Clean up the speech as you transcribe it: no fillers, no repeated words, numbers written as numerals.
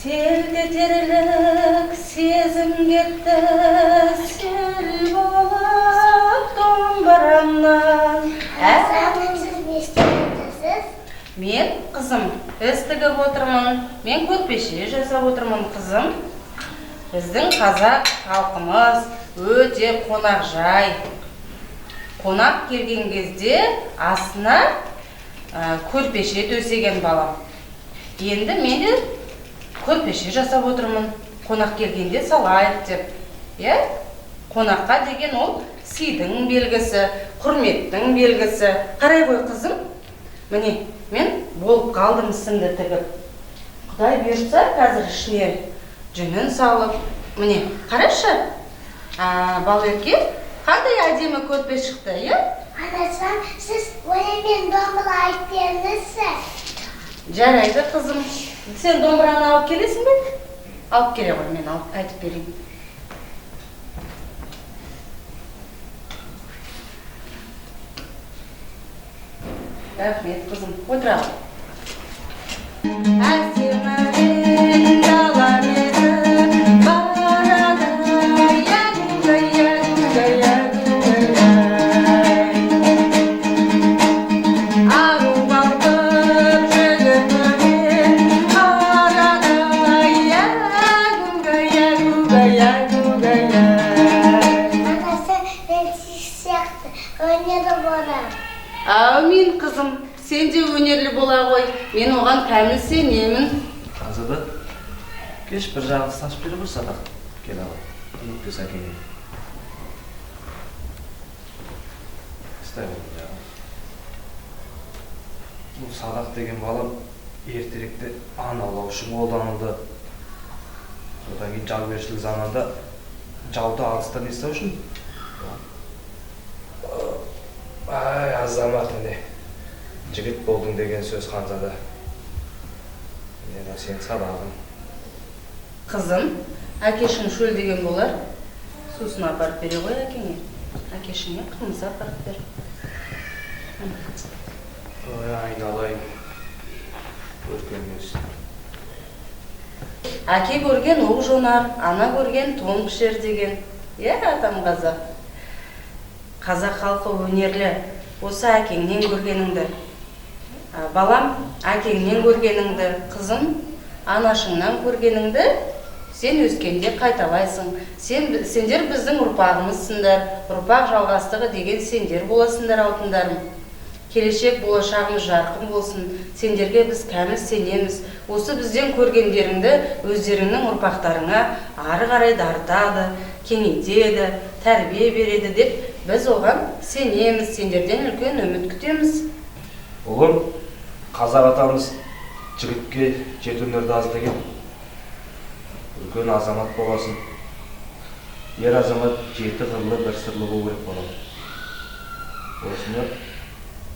Селдетерлік сезім кетті, сел болып домбырамнан. Сіз не істеп? Мен, қызым, іс тігіп отырмын. Мен көрпеше жасап отырмын, қызым. Біздің қазақ халқымыз өте қонақжай. Қонақ келген кезде астына көрпеше төсеген балам. Енді мен де көрпеше жасап отырмын. Қонақ келгенде салайық деп. Қонаққа деген ол сыйдың белгісі, құрметтің белгісі. Қарай ғой, қызым. Міне, мен болып қалдым сымды тігіп. Құдай бұйыртса, қазір ішіне жүнін салып. Міне, қарашы. Балеке, қандай әдемі көрпе шықты, Анашам, сіз өлемен домбыра айтып беріңізші. Жарайды, қызым. Сен домбыраны алып келесің бе? Алып келе ғой, мен алып айтып берейін. Рахмет, қызым. Отыра ғой. Әсемәлен дала мені барады, ару балтыр жігітімен арады, Анасы, мен сіз сияқты өнерлі болам. Әумин, қызым. Сен де өнерлі бола ғой. Мен оған кәміл сенемін. Азада, кеш бір жағын сашып беріп бір садақ. Кел ағай, өкпес әкеңе. Қыстай болды жағын. Бұл садақ деген балам ертеректе аң аулау үшін қолданылды. Содан кейін жаугершілік заманда жауды алыстан естау үшін. Ай, азамат міне. Жігіт болдың деген сөз ханзада. Мені сен садағың. Қызым, әкешің шөл деген болар. Сусын апарып бере ғой әкеңе. Әкешіңе қымыз апарып бер. Ой, айналайын. Көрген өсін. Әке көрген оқ жонар, ана көрген тон пішер деген. Атам қазақ. Қазақ халқы өнерлі. Осы әкеңнен көргеніңді. Балам, әкеңнен көргеніңді, қызым, анашыңнан көргеніңді сен өскенде қайталайсың. Сендер біздің ұрпағымызсыңдар, ұрпақ жалғастығы деген сендер боласыңдар, алтындарым. Келешек болашағымыз жарқын болсын, сендерге біз кәміл сенеміз. Осы бізден көргендеріңді өздеріңнің ұрпақтарыңа ары қарай дарытады, кеңейтеді, тәрбие береді деп біз оған сенеміз, сендерден үлкен үміт күтеміз. Ұлым, қазақ атамыз жігітке жеті өнерді аз деген. Үлкен азамат боласын. Ер азамат жеті қырлы бір сырлы болу керек болады. Осыны